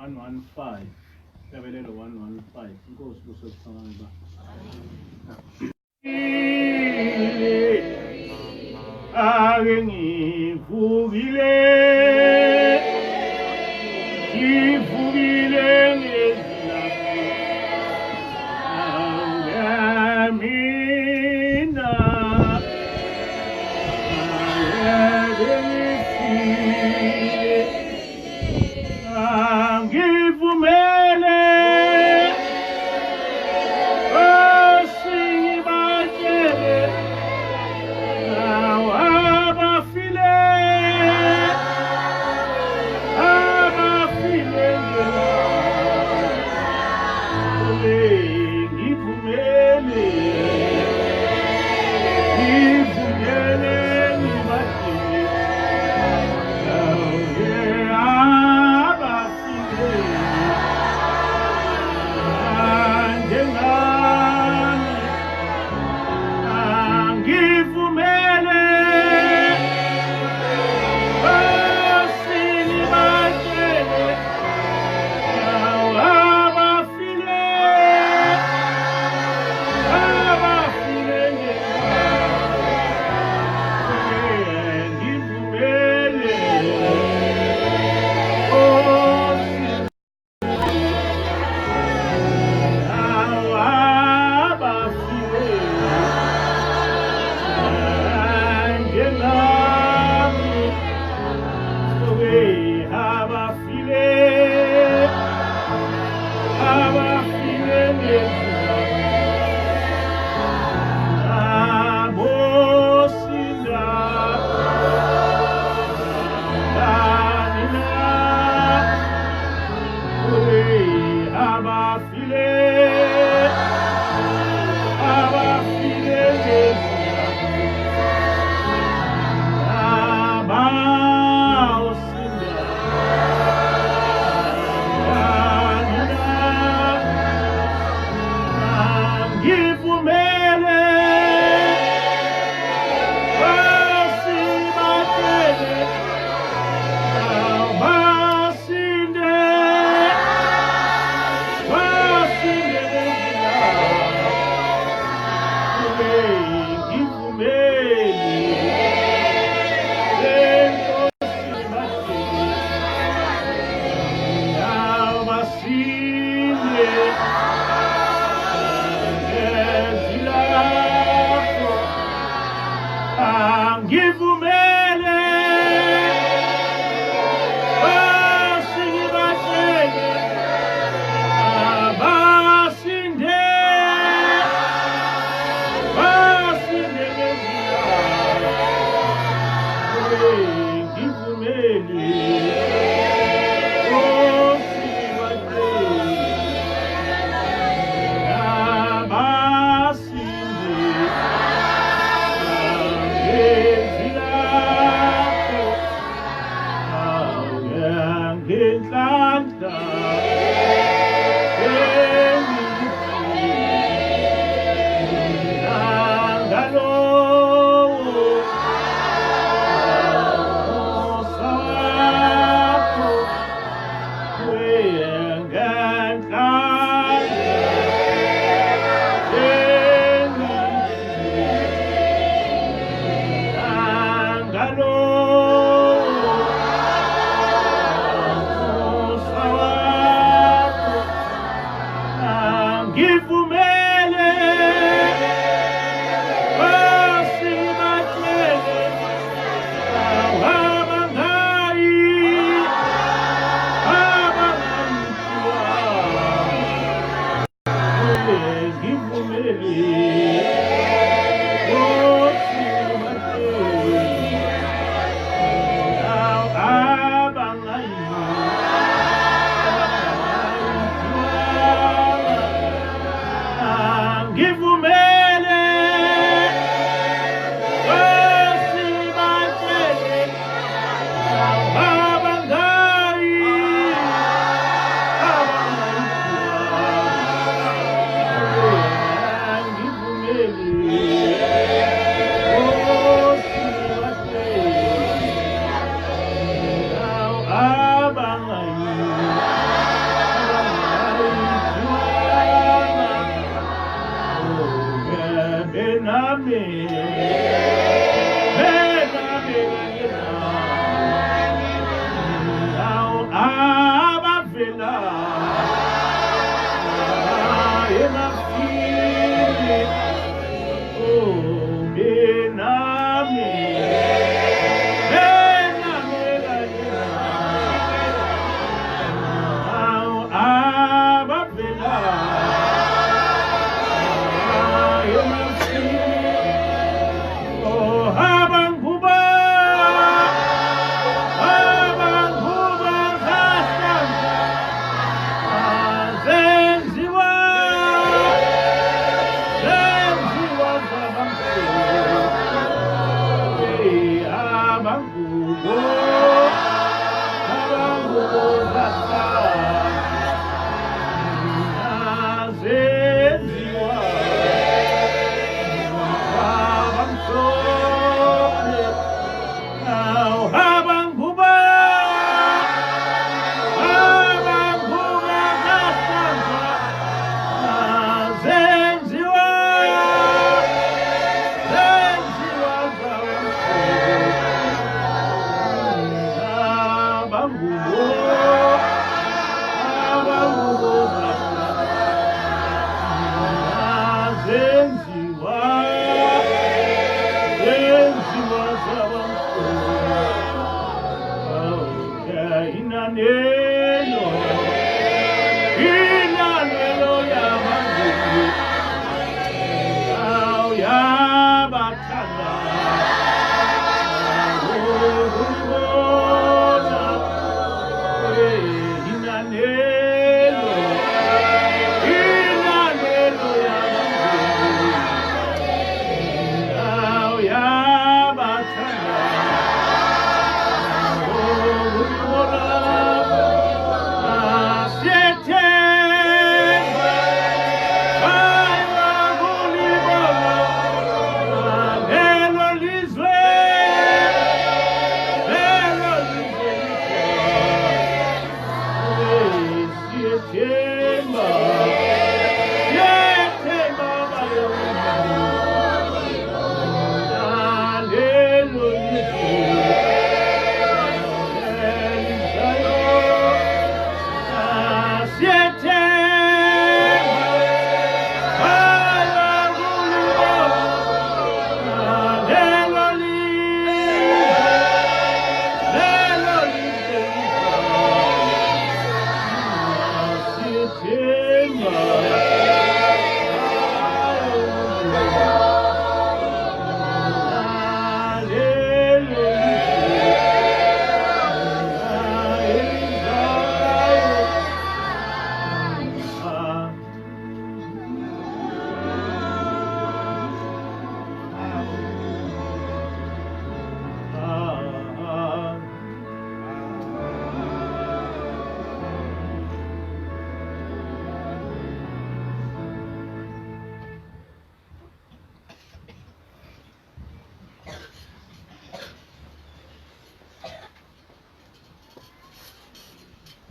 115 Kabelelo 115 inkosi busokuthanga ba ake ngivukile ngezinamina angivumele osibakele abafile ngivumele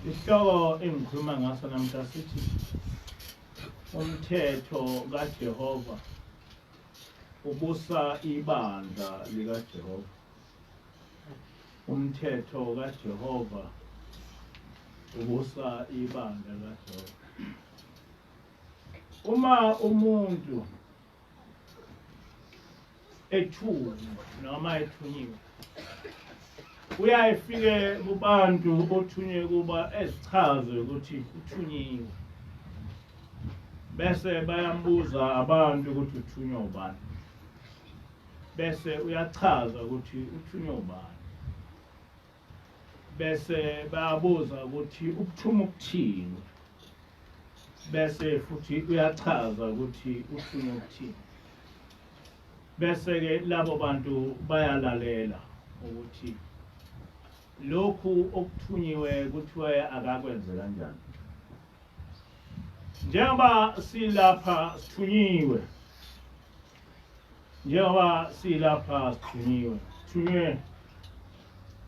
Isihloko engikhuluma ngaso namhla sithi umthetho kaJehovah ubusa ibandla likaJehovah. Umthetho kaJehovah ubusa ibandla likaJehovah. Uma umuntu ethunywe noma ethunyiwe uyayifike kubantu othunywe kuba ezichaze ukuthi uthunyiwe, bese bayambuza abantu ukuthi uthunywe ubani, bese uyachaza ukuthi uthunywe ubani, bese bayabuza ukuthi ukuthuma ukuthini, bese futhi uyachaza ukuthi uthunywe ukuthini. Bese ke labo bantu bayalalela ukuthi lokhu okuthunyiwe kuthiwe akakwenze kanjani. Njengoba silapha sithunyiwe, sithunywe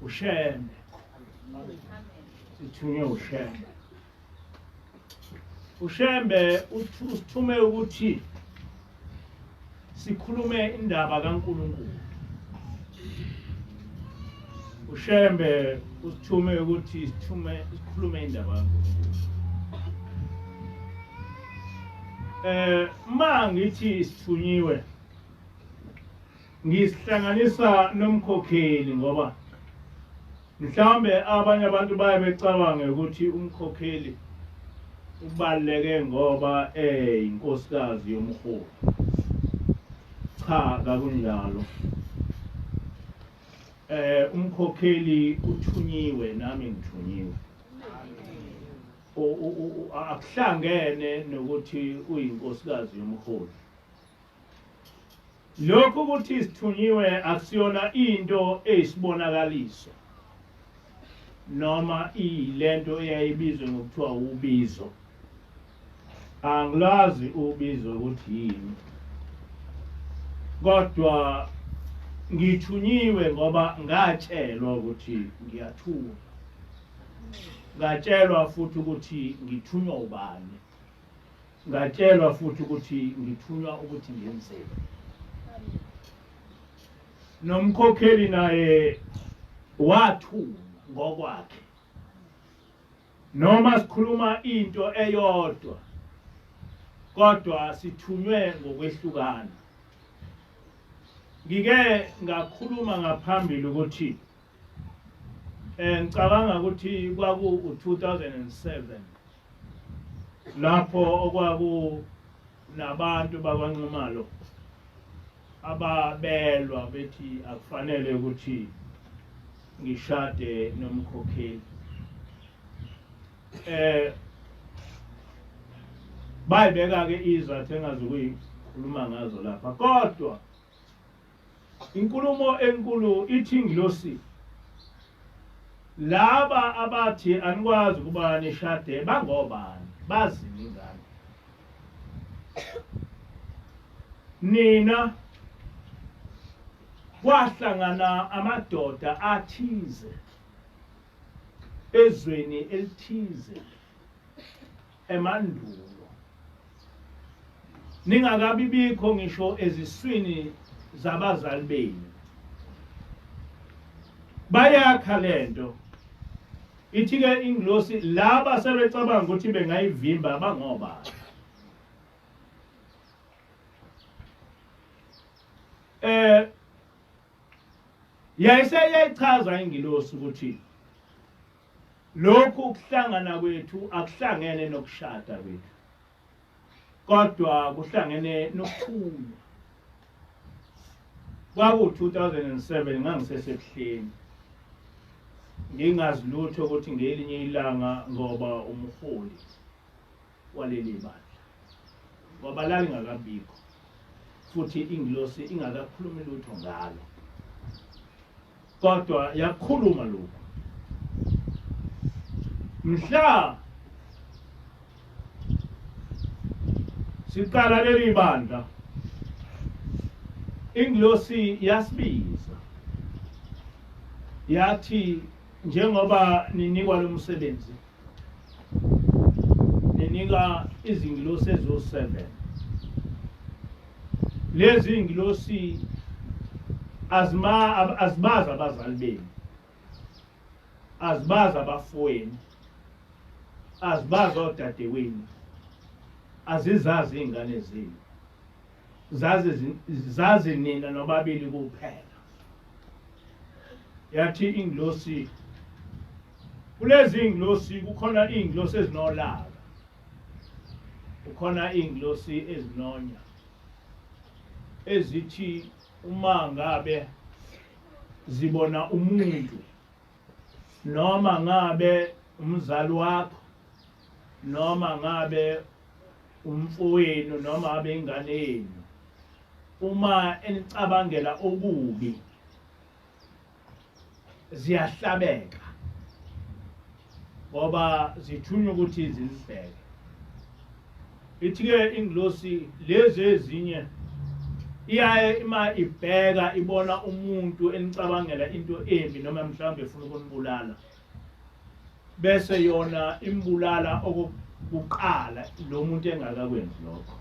ushembe, sithunywe ushembe. Ushembe usithume ukuthi sikhulume indaba kaNkulunkulu. Ushembe usithume ukuthi sikhulume indaba kaNkulunkulu. Ma ngithi sithunyiwe, ngisihlanganisa nomkhokheli ngoba mhlawumbe abanye abantu baye becabanga ukuthi umkhokheli ubaluleke ngoba inkosikazi yomholi. Cha, kakunjalo. Umkhokheli uthunyiwe nami ngithunyiwe. Akuhlangene nokuthi uyinkosikazi yomholi. Lokho ukuthi sithunyiwe akusiyona into eyisibonakaliso noma ilento eyayibizwe ngokuthiwa ubizo. Angilazi ubizo ukuthi yini, kodwa ngithunyiwe ngoba ngatshelwa ukuthi ngiyathunywa. Ngatshelwa futhi ukuthi ngithunywa ubani. Ngatshelwa futhi ukuthi ngithunywa ukuthi ngenzeni. Nomkhokheli naye wathunywa ngokwakhe. Noma sikhuluma into eyodwa, kodwa sithunywe ngokwehlukana. Ngike ngakhuluma ngaphambili ukuthi ngicabanga ukuthi kwaku 2007 lapho okwaku nabantu bakwaNxumalo ababelwa bethi akufanele ukuthi ngishade nomkhokheli. Bayibeka ke izathu engazukuyikhuluma ngazo lapha, kodwa inkulumo enkulu ithi ngilosi laba abathi anikwazi ukuba nishade bangobani, bazini ngani. Nina kwahlangana amadoda athize ezweni elithize emandulo, ningakabi bikho ngisho eziswini zabazali benu. Bayakha lento ithi ke ingilosi laba sebecabanga ukuthi bengayivimba bangobani. Yayiseyayichaza ingilosi ukuthi lokhu kuhlangana kwethu akuhlangene nokushada kwethu, kodwa kuhlangene nokuthunywa. Kwaku 2007 ngangisesebuhleni, ngingazi lutho ukuthi ngelinye ilanga ngoba umholi waleli bandla, ngoba lalingakabikho futhi ingilosi ingakakhulumi lutho ngalo, kodwa yakhuluma lokho. Mhla siqala leli bandla, ingilosi yasibiza yathi njengoba ninikwa lo msebenzi wabika izingilosi ezo-7. Lezi ingilosi azibazi abazali benu, azibazi abafowenu, azibazi odadewenu, azizazi iy'ngane zenu, zazi nina nobabili kuphela. Yathi ingilosi, kulezi ingilosi kukhona iy'ngilosi ezinolaka, kukhona iy'ngilosi ezinonya, ezithi uma ngabe zibona umuntu noma ngabe umzali wakho noma ngabe umfowenu noma ngabe ingane yenu, uma enicabangela okubi ziyahlabeka ngoba zithunywa ukuthi zilibheke. Ithi-ke ingilosi lezi ezinye iyaye ima ibheka ibona umuntu enicabangela into embi noma mhlawumbe efuna ukunibulala, bese yona imbulala okokuqala lo muntu engakakwenzi lokho.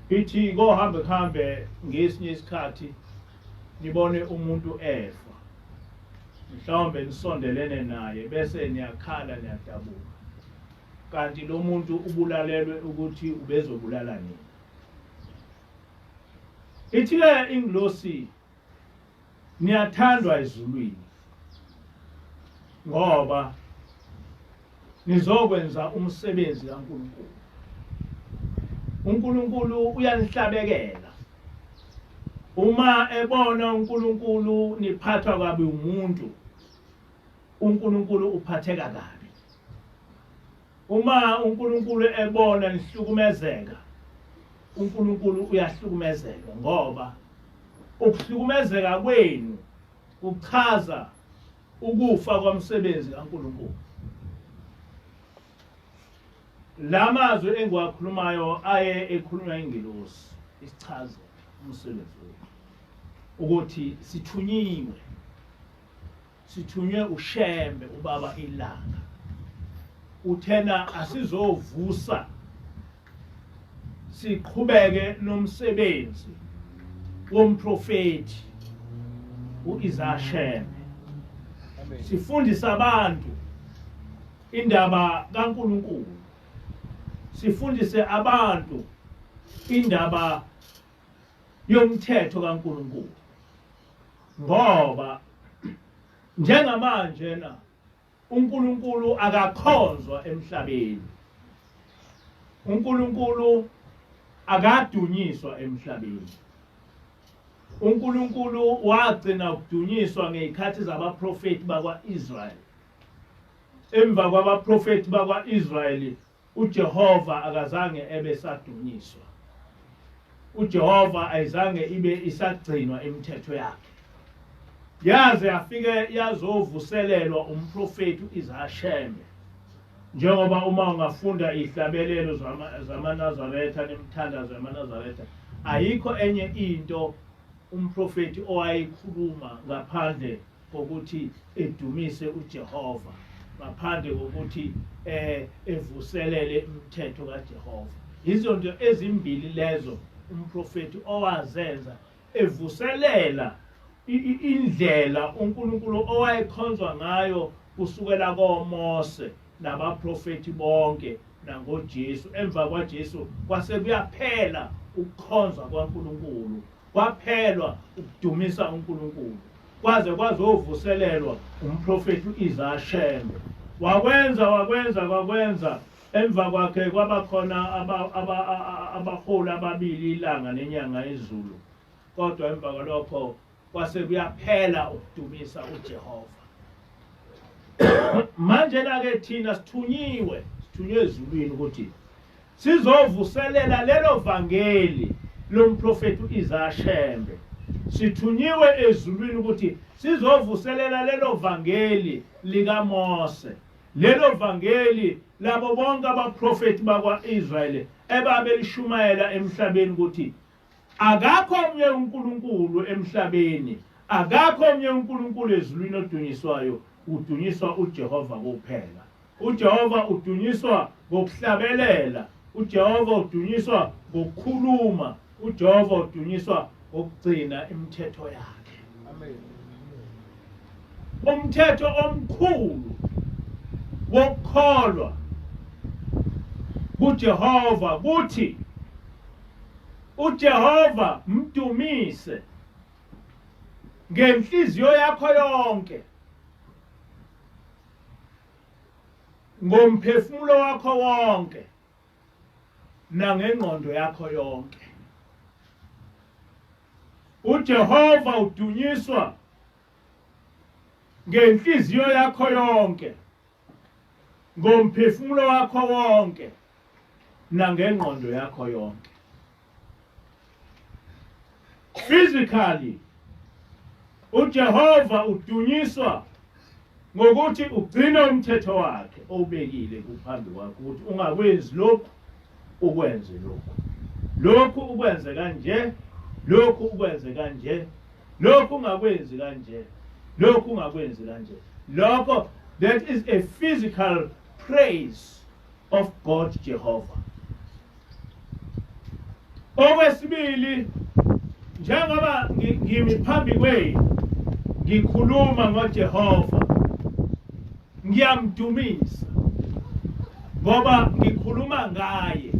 Ithi kohambe ngesinye isikhathi nibone umuntu efa, mhlawumbe nisondelene naye bese niyakhala niyadabuka, kanti lo muntu ubulalelwe ukuthi ubezobulala nini. Ithi-ke ingilosi niyathandwa ezulwini ngoba nizokwenza umsebenzi kaNkulunkulu. uNkulunkulu uyanihlabekela. Uma ebona uNkulunkulu niphathwa kabi umuntu, uNkulunkulu uphatheka kabi. Uma uNkulunkulu ebona nihlukumezeka, uNkulunkulu uyahlukumezeka ngoba ukuhlukumezeka kwenu kuchaza ukufa kwamsebenzi kaNkulunkulu. Lamazwi engiwakhulumayo aye ekhulunywa ingilosi isichaze umsebenzi wethu ukuthi sithunywe uShembe ubaba ilanga, uthena asizovusa siqhubeke nomsebenzi womprofeti uIsashembe. Sifundisa abantu indaba kaNkulunkulu, sifundise abantu indaba yomthetho kaNkulunkulu, ngoba njengamanje uNkulunkulu akakhonzwa emhlabeni, uNkulunkulu akadunyiswa emhlabeni. uNkulunkulu wagcina ukudunyiswa ngezikhathi zabaprofeti bakwa-Israyeli. Emva kwabaprofeti bakwa-Israyeli uJehovah akazange ebe sadunyiswa. uJehovah ayizange ibe isagcinwa imithetho yakhe. Yaze yafike yazovuselelwa umprofeti uIsashembe. Njengoba uma ungafunda ihlabelelo zamaNazaretha nemithandazo yamaNazaretha, ayikho enye into umprofeti owayikhuluma ngaphandle kokuthi edumise uJehovah, ngaphandle kokuthi evuselele imithetho kaJehovah. Izinto ezimbili lezo umprofeti owazenza, evuselela indlela uNkulunkulu owayekhonzwa ngayo kusukela koMose nabaprofeti bonke nangoJesu. Emva kwaJesu kwase kuyaphela ukukhonzwa kwaNkulunkulu, kwaphelwa ukudumisa uNkulunkulu, kwaze kwazovuselelwa umprofeti uIsashembe. Wakwenza emva kwakhe kwabakhona abaholi ababili, ilanga nenyanga yezulu. Kodwa emva kwalokho kwase kuyaphela ukudumisa uJehovah. Manje-ke thina sithunywe ezulwini ukuthi sizovuselela lelo vangeli lomprofeti uIsashembe. Sithunyiwe ezulwini ukuthi sizovuselela lelo vangeli likaMose, lelo vangeli labo bonke abaprofeti bakwa-Israyeli ebabelishumayela emhlabeni ukuthi akakho omnye uNkulunkulu emhlabeni, akakho omnye uNkulunkulu ezulwini odunyiswayo, udunyiswa uJehovah kuphela. uJehova udunyiswa ngokuhlabelela, uJehova udunyiswa ngokukhuluma, uJehova udunyiswa ngokugcina imithetho yakhe. Amen. Umthetho omkhulu wokukholwa kuJehova kuthi uJehova mdumise ngenhliziyo yakho yonke, ngomphefumulo wakho wonke, nangengqondo yakho yonke. uJehova udunyiswa ngenhliziyo yakho yonke, ngomphefumulo wakho wonke, nangengqondo yakho yonke. Physically, uJehova udunyiswa ngokuthi ugcine umthetho wakhe obekile kuphambi kwakho ukuthi ungakwenzi lokhu, ukwenze lokhu. Lokhu ukwenze kanje, lokhu ukwenze kanje, lokhu ungakwenzi kanje, lokhu ungakwenzi kanje. Lokho, that is a physical praise of God Jehovah. Okwesibili, njengoba ngimi phambi kwenu ngikhuluma ngoJehova, ngiyamdumisa ngoba ngikhuluma ngaye,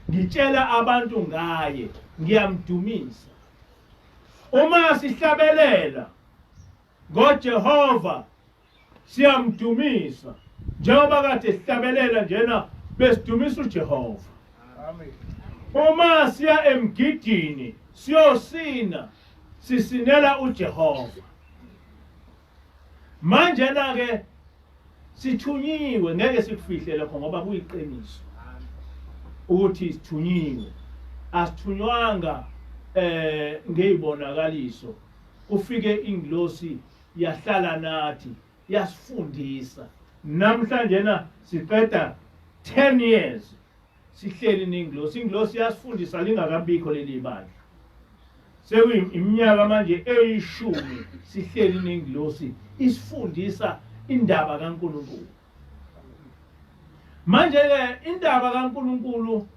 ngitshela abantu ngaye, ngiyamdumisa. Uma sihlabelela ngoJehova siyamdumisa, njengoba kade sihlabelela njena besidumisa uJehova. Amen. Uma siya emgidini siyosina, sisinela uJehova. Manje ke sithunyiwe, ngeke sikufihle lokho ngoba kuyiqiniso ukuthi sithunyiwe. Asithunywanga ngezibonakaliso. Kufike ingilosi yahlala nathi, yasifundisa. Namhlanje siqeda 10 years sihleli ningilosi. Ingilosi yasifundisa lingakabikho leli bandla. Sekuyiminyaka manje 10 sihleli ningilosi isifundisa indaba kaNkulunkulu. Manje ke indaba kaNkulunkulu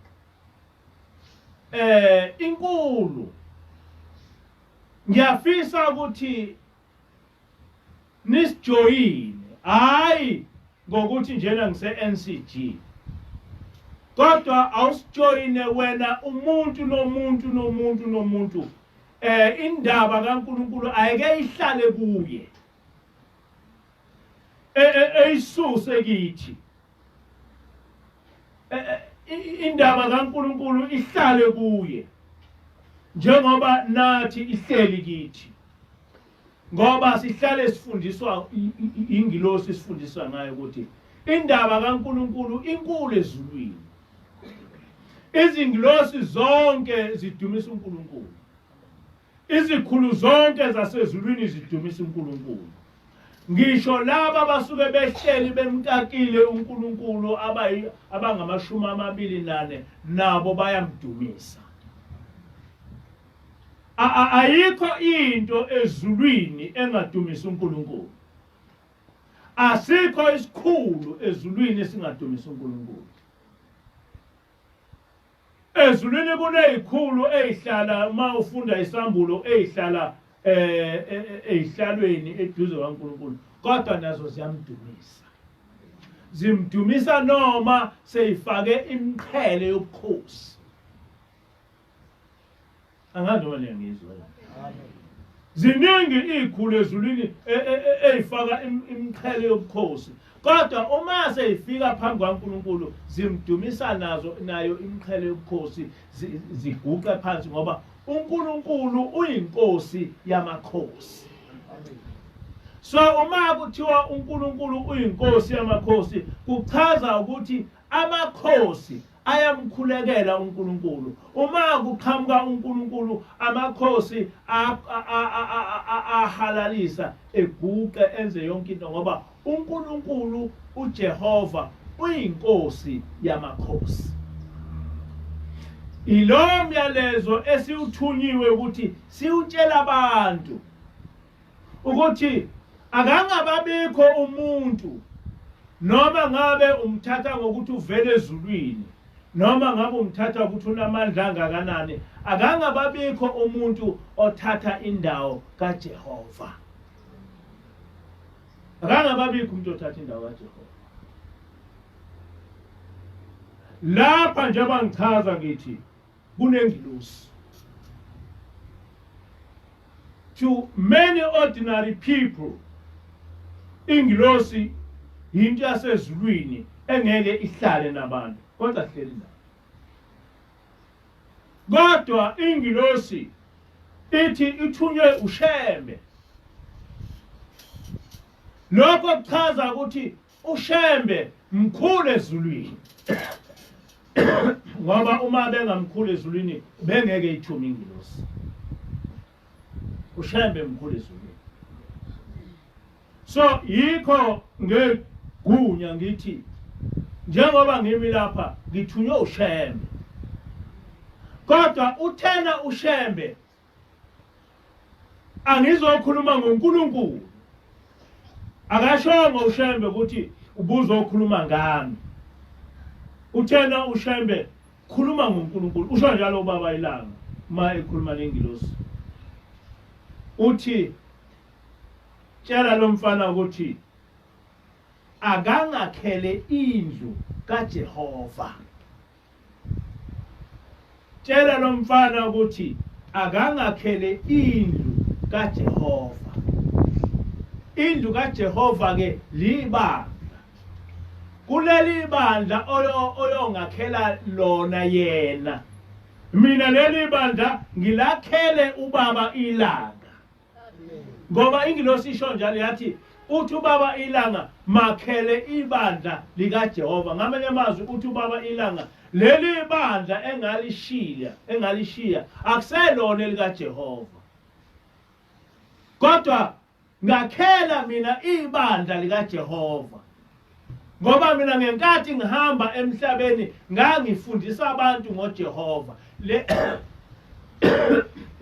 inkulu. Ngiyafisa ukuthi nisijoyine, hayi ngokuthi njena ngise NCG. Kodwa awusijoyine wena umuntu nomuntu. Indaba kaNkulunkulu ayike ihlale kuye. Eyisuse kithi. Indaba kaNkulunkulu ihlale kuye. Njengoba nathi ihleli kithi. Ngoba sihlale sifundiswa ingilosi sifundiswa ngayo ukuthi indaba kaNkulunkulu inkulu ezulwini. Izingilosi zonke zidumisa uNkulunkulu. Izikhulu zonke zasezulwini zidumisa uNkulunkulu. Ngisho laba abasuke behleli bemkakile uNkulunkulu abangama-24 nabo bayamdumisa. Ayikho into ezulwini engadumisa uNkulunkulu. Asikho isikhulu ezulwini esingadumisa uNkulunkulu. Ezulwini kunezikhulu ezihlala uma ufunda isambulo ezihlala eyihlalweni eduze kaNkulunkulu, kodwa nazo ziyamdumisa. Zimdumisa noma seyifake imqhele yobukhosi. Angazi noma ngiyizwa. Ziningi izikhulu ezulwini ezifaka imqhele yobukhosi. Kodwa uma seyifika phambi kwaNkulunkulu zimdumisa nayo imqhele yobukhosi ziguqe phansi ngoba uNkulunkulu uyinkosi yamakhosi. So uma kuthiwa uNkulunkulu uyinkosi yamakhosi kuchaza ukuthi amakhosi ayamkhulekela uNkulunkulu. Uma kuqhamuka uNkulunkulu amakhosi ahalalisa eguqe enze yonke into ngoba uNkulunkulu uJehova uyinkosi yamakhosi. Ilo myalezo esiuthunyiwe ukuthi siutshela abantu ukuthi akangababikho umuntu noma ngabe umthatha ngokuthi uvele ezulwini noma ngabe umthatha ukuthi unamandla angakanani akangababikho umuntu othatha indawo kaJehova akangababikho umuntu othatha indawo kaJehova lapha nje bangichaza ngithi kunengilosi to many ordinary people ingilosi into yasezulwini engeke ihlale nabantu kodwa hleli nabo kodwa ingilosi ithi ithunywe uShembe lokho kuchaza ukuthi uShembe mkhulu ezulwini ngoba uma bengamkhulu ezulwini bengeke ithume ingilosi uShembe mkhulu ezulwini so yikho ngegunya ngithi njengoba ngimi lapha ngithunywe uShembe kodwa uthena uShembe angizokhuluma ngoNkulunkulu akashongo uShembe ukuthi ubuzokhuluma ngami uthena uShembe khuluma ngoNkulunkulu usho njalo ubaba ilanga ma ekhuluma nengilosi uthi tshela lo mfana ukuthi akangakhele indlu kaJehova tshela lo mfana ukuthi akangakhele indlu kaJehova indlu kaJehova ke libandla kuleli bandla oyongakhela lona yena mina leli bandla ngilakhele ubaba ilanga ngoba ingilosi isho njalo yathi uthi ubaba ilanga makhele ibandla likaJehova ngamanye amazwi uthi ubaba ilanga leli bandla engalishiya akuselona likaJehova kodwa ngakhela mina ibandla likaJehova ngoba mina ngenkathi ngihamba emhlabeni ngangifundisa abantu ngoJehova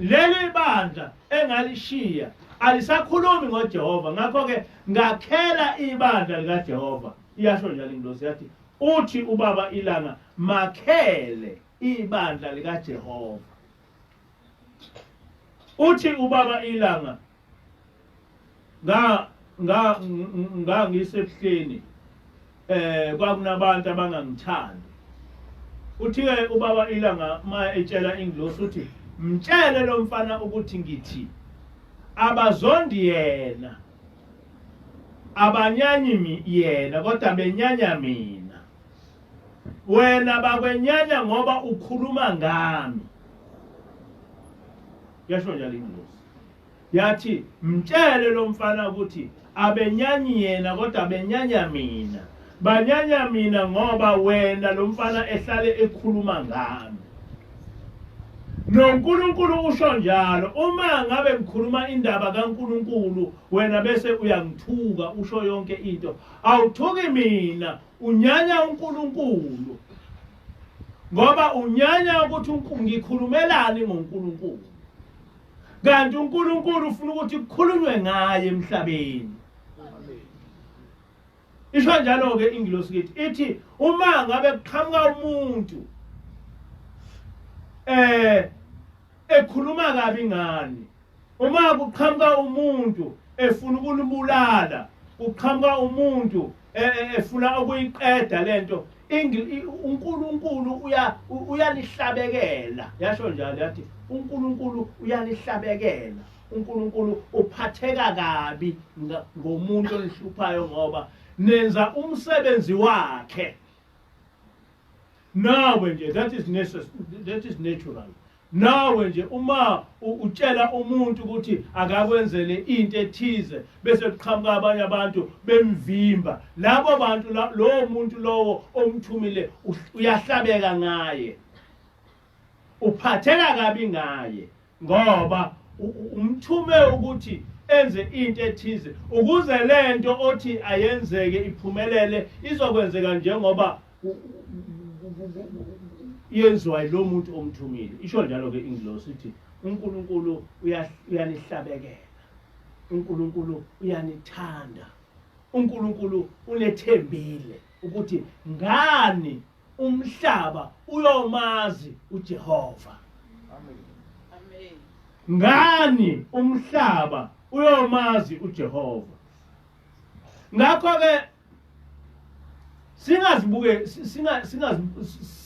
leli bandla engalishiya alisakhulumi ngoJehova ngakho ke ngakhela ibandla likaJehova iyasho njalo ingilosi yathi uthi ubaba ilanga makhele ibandla likaJehova uthi ubaba ilanga ngisebuhleni kwakunabantu abangangithandi uthi ke ubaba ilanga ma etshela ingilosi uthi mtshele lo mfana ukuthi ngithi abazondi yena abanyanyi yena kodwa benyanya mina wena bakwenyanya ngoba ukhuluma ngami yasho njalo ingilosi yathi mtshele lo mfana ukuthi abenyanyi yena kodwa benyanya mina banyanya mina ngoba wena lo mfana ehlale ekhuluma ngami noNkulunkulu usho njalo uma ngabe ngikhuluma indaba kaNkulunkulu wena bese uyangithuka usho yonke into awuthuki mina unyanya uNkulunkulu ngoba unyanya ukuthi ngikhulumelani ngoNkulunkulu kanti uNkulunkulu ufuna ukuthi kukhulunywe ngaye emhlabeni isho njalo ke ingilosi ithi uma ngabe kuqhamuka umuntu ekhuluma kabi ngani uma kuqhamuka umuntu efuna ukulibulala uqhamuka umuntu efuna ukuyiqeda lento uNkulunkulu uyalihlabekela yasho njalo yathi uNkulunkulu uyalihlabekela uNkulunkulu uphatheka kabi ngomuntu olihluphayo ngoba nenza umsebenzi wakhe nawe nje that is natural nawe nje uma utshela umuntu ukuthi akakwenzele into ethize bese kuqhamuka abanye abantu bemvimba labo bantu lo muntu lowo omthumile uyahlabeka ngaye uphatheka kabi ngaye ngoba umthume ukuthi enze into ethize ukuze lento othi ayenzeke iphumelele izokwenzeka njengoba yenziwa lo muntu omthumile isho njalo ke ingilosi ithi uNkulunkulu uyanihlabekela uNkulunkulu uyanithanda uNkulunkulu unethembile ukuthi ngani umhlaba uyomazi uJehova. Amen. Ngani umhlaba uyomazi uJehova. Ngakho ke singazibuke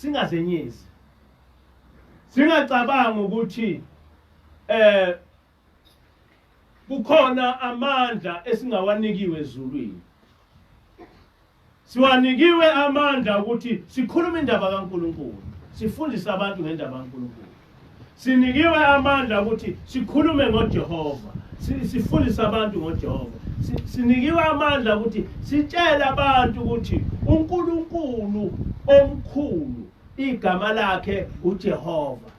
singazenyezi. Singacabanga ukuthi kukhona amandla esingawanikiwe ezulwini. Siwanikiwe amandla ukuthi sikhulume indaba kaNkulunkulu, sifundise abantu ngendaba kaNkulunkulu. Sinikiwe amandla ukuthi sikhulume ngoJehova, sifundise abantu ngoJehova. Sinikiwe amandla ukuthi sitshele abantu ukuthi uNkulunkulu omkhulu igama lakhe uJehova.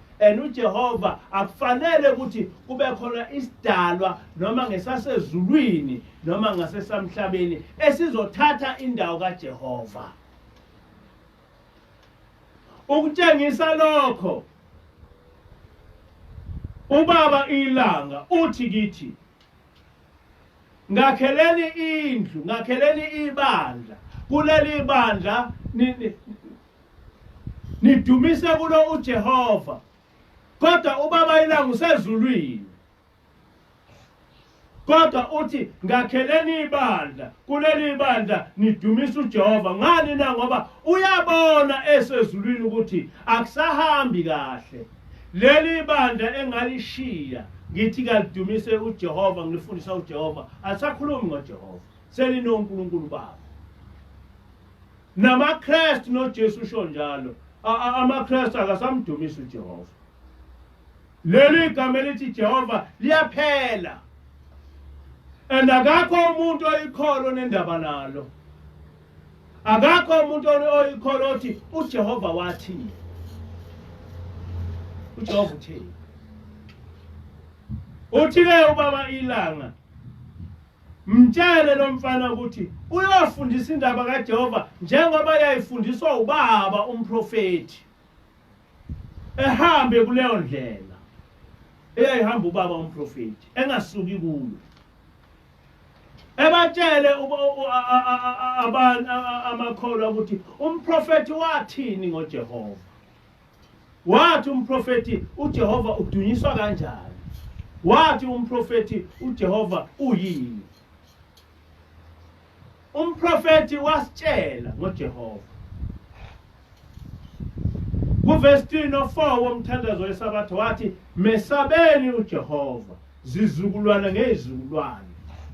uJehova akufanele ukuthi kube khona isidalwa noma ngesasezulwini noma ngasesamhlabeni esizothatha indawo kaJehova. Ukutshengisa lokho, ubaba ilanga uthi kithi ngakheleni indlu, ngakheleni ibandla, kuleli ibandla nidumise kulo uJehova. Kodwa ubaba ilanga usezulwini. Kodwa uthi ngakheleni ibandla, kuleli ibandla nidumise uJehova. Ngani na? Ngoba uyabona esezulwini ukuthi akusahambi kahle. Leli ibandla engalishiya ngithi kalidumise uJehova, ngilifundisa uJehova, asakhulumi ngoJehova, selinoNkulunkulu babo. NamaKristu noJesu usho njalo, amaKristu akasamdumisa uJehova. Leli igama elithi Jehova liyaphela. Akakho umuntu oyikholo nendaba nalo. Akakho umuntu oyikholo othi uJehova wathini. uJehova uthini. Uthi-ke ubaba ilanga, mtshele lo mfana ukuthi uyafundisa indaba kaJehova njengoba yayifundiswa ubaba umprofeti. Ehambe kuleyo ndlela eyayihamba ubaba umprofeti, engasuki kulo. Ebatshele abantu amakholwa ukuthi umprofeti wathini ngoJehova. Wathi umprofeti uJehova udunyiswa kanjani. Wathi umprofeti uJehova uyini. Umprofeti wasitshela ngoJehova. Kuverse 3:4 womthandazo weSabatha wathi mesabeni uJehova zizukulwana ngezizukulwane,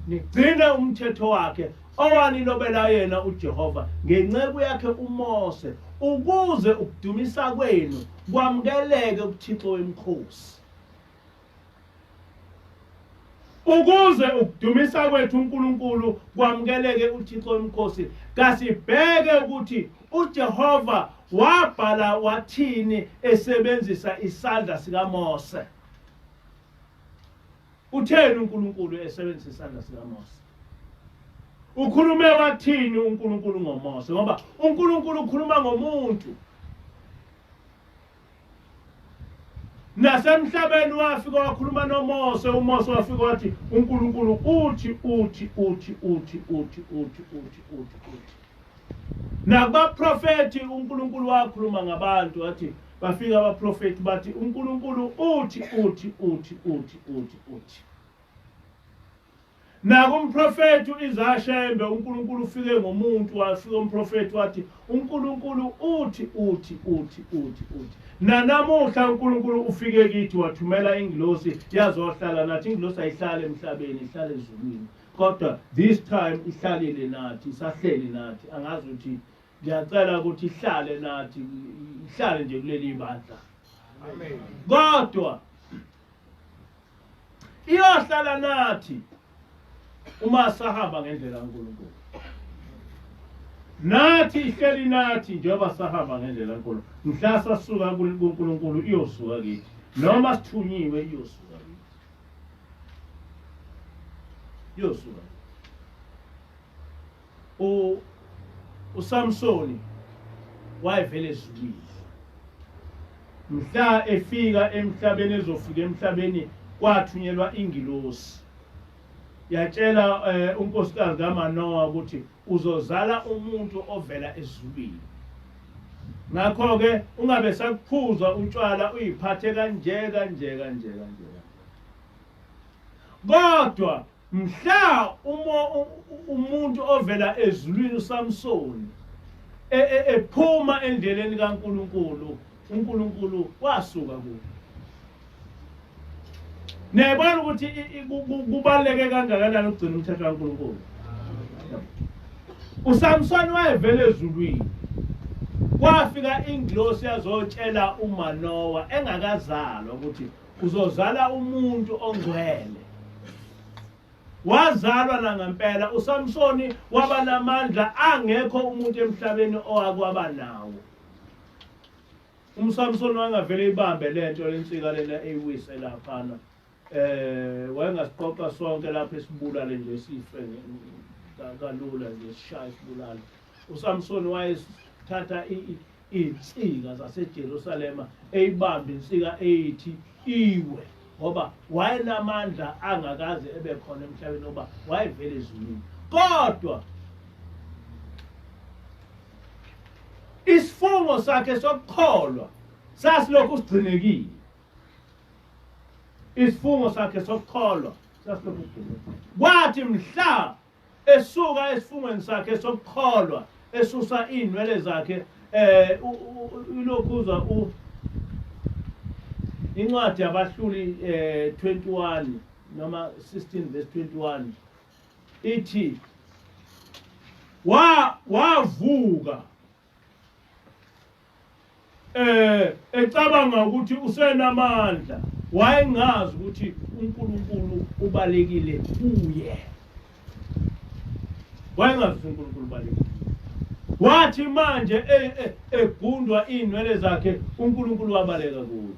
nigcine umthetho wakhe owanilobela yena uJehova ngenceku yakhe uMose, ukuze ukudumisa kwenu kwamukeleke kuThixo wemkhosi. Ukuze ukudumisa kwethu uNkulunkulu kwamukeleke uThixo wemkhosi, kasibheke ukuthi uJehova wabhala wathini esebenzisa isandla sikaMose. Utheni uNkulunkulu esebenzisa isandla sikaMose? Ukhulume wathini uNkulunkulu ngoMose? Ngoba uNkulunkulu ukhuluma ngomuntu. Nasemhlabeni wafika wakhuluma noMose, uMose wafika wathi uNkulunkulu uthi. Nakubaprofeti uNkulunkulu wakhuluma ngabantu wathi bafika abaprofeti bathi uNkulunkulu uthi. Nakumprofeti uIzashembe uNkulunkulu ufike ngomuntu, wafika umprofeti wathi uNkulunkulu uthi. Nanamuhla uNkulunkulu ufike kithi wathumela ingilosi yazohlala nathi. Ingilosi ayihlale emhlabeni, ihlale ezulwini, kodwa this time ihlalile nathi, isahleli nathi. Angazi ukuthi ngiyacela ukuthi ihlale nathi, ihlale nje kuleli ibandla. Amen. Kodwa iyohlala nathi uma sahamba ngendlela kaNkulunkulu. Nathi ihleli nathi njengoba sahamba ngendlela kaNkulunkulu. Mhla sasuka kuNkulunkulu iyosuka kithi, noma sithunyiwe iyosuka kithi. Yosuka. uSamsoni wayevele ezulwini. Mhla efika emhlabeni, ezofika emhlabeni kwathunyelwa ingilosi. yatshela unkosikazi kaManoa ukuthi uzozala umuntu ovela ezulwini. Ngakho ke ungabe sakuphuza utshwala uyiphathe kanje. Kodwa mhla umuntu ovela ezulwini uSamson ephuma endleleni kaNkulunkulu, uNkulunkulu wasuka kuye. Nebona ukuthi kubaleke kangakanani ukugcina umthetho kaNkulunkulu. uSamson wayevele ezulwini. Kwafika ingilosi yazotshela uManoa engakazalwa ukuthi uzozala umuntu ongcwele. Wazalwa nangempela uSamsoni waba namandla angekho umuntu emhlabeni owakwaba nawo. UMsamsoni wangavele ibambe lento lensika lena eyiwise laphana. Wayengasiqoqa sonke lapha esibulale nje sife kalula nje sishaya isibulale. uSamsoni wayethatha insika zaseJerusalema eyibambe insika eyithi iwe, ngoba wayenamandla angakaze ebe khona emhlabeni ngoba wayevele ezulwini. Kodwa isifungo sakhe sokukholwa sasilokhu sigcinekile. Isifungo sakhe sokukholwa sasilokhu sigcinekile. Kwathi mhla esuka esifungweni sakhe sokukholwa esusa inwele zakhe ilokhuza incwadi yabahluli 21 noma 16 verse 21 ithi wavuka ecabanga ukuthi usenamandla, wayengazi ukuthi uNkulunkulu ubalekile kuye. Wayengazi ukuthi uNkulunkulu ubalekile. Wathi manje egundwa inwele zakhe uNkulunkulu wabaleka kuye.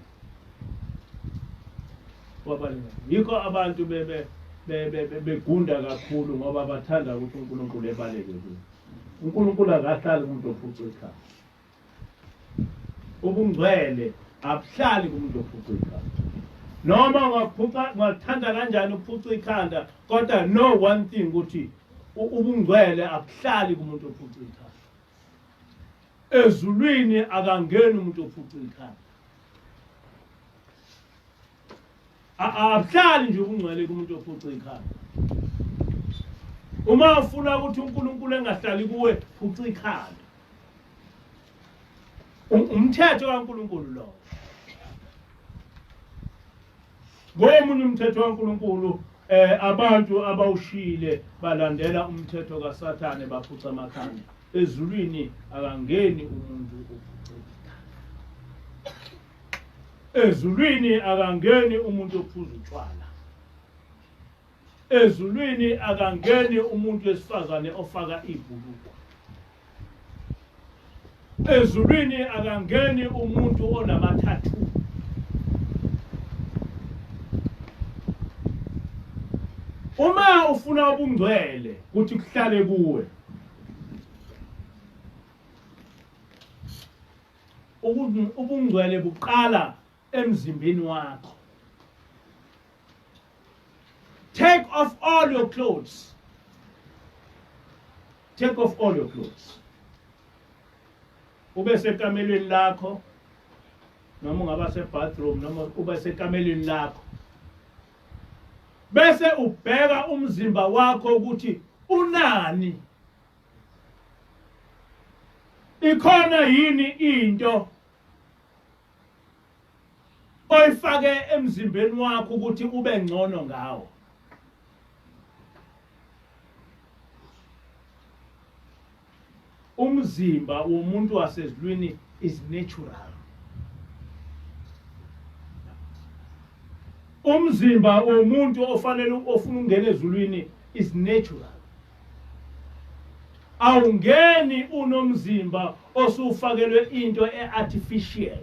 Wabaleka. Yikho abantu begunda kakhulu ngoba bathanda ukuthi uNkulunkulu ebaleke kuye. uNkulunkulu akahlali umuntu ophuca ikhaya. Ubungcwele abuhlali kumuntu ophuca ikhanda. Noma ungathanda kanjani ukuphuca ikhanda, kodwa no one thing ukuthi ubungcwele abuhlali kumuntu ophuca ikhanda. Ezulwini akangeni umuntu ophuca ikhanda. Abuhlali nje ubungcwele kumuntu ophuca ikhanda. Uma ufuna ukuthi uNkulunkulu engahlali kuwe, phuca ikhanda. Umthetho kaNkulunkulu lo. Ngomunye umthetho kaNkulunkulu abantu abawushile balandela umthetho kaSathane baphuca amakhanda. Ezulwini akangeni umuntu ophuca ikhanda. Ezulwini akangeni umuntu ophuza utshwala. Ezulwini akangeni umuntu wesifazane ofaka ibhulukwa. Ezulwini akangeni umuntu onamathathu. Uma ufuna ubungcwele ukuthi kuhlale kuwe, ubungcwele buqala emzimbeni wakho. Take off all your clothes. Take off all your clothes. Ube sekamelweni lakho, noma ungaba sebathroom, noma ube sekamelweni lakho. Bese ubheka umzimba wakho ukuthi unani. Ikhona yini into oyifake emzimbeni wakho ukuthi ube ngcono ngawo? Umzimba womuntu wasezulwini is natural. Umzimba womuntu ofuna ungena ezulwini is natural. Awungeni unomzimba osufakelwe into artificial.